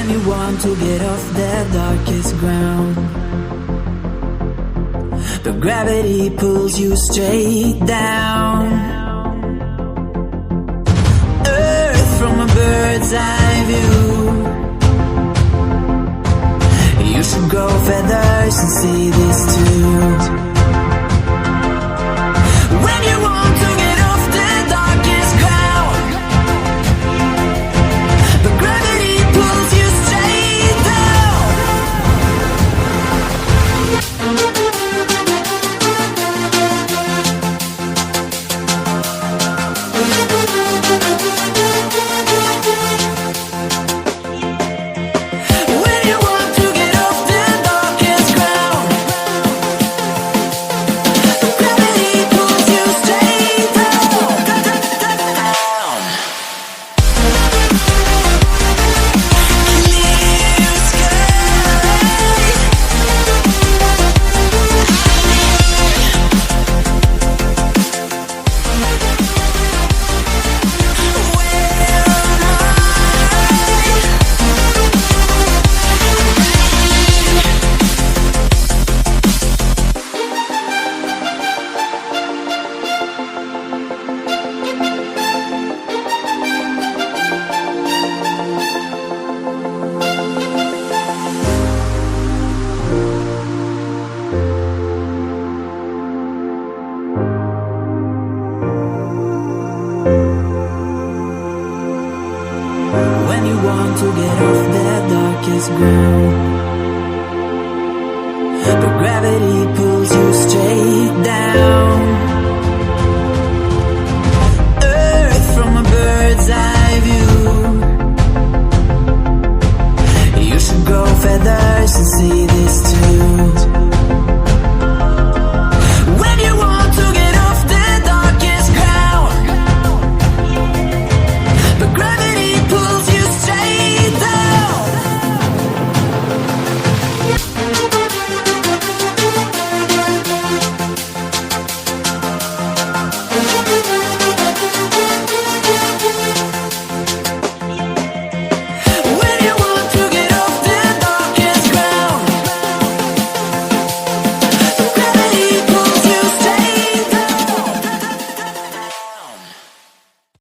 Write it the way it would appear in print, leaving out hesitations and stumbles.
When you want to get off the darkest ground, the gravity pulls you straight down. Earth from a bird's eye view. You should grow feathers and see this too. When you want to get off the darkest ground, the gravity pulls you straight down. When you want to get off the darkest ground, the gravity pulls you straight down. Clear When you want to get off the darkest ground, the gravity pulls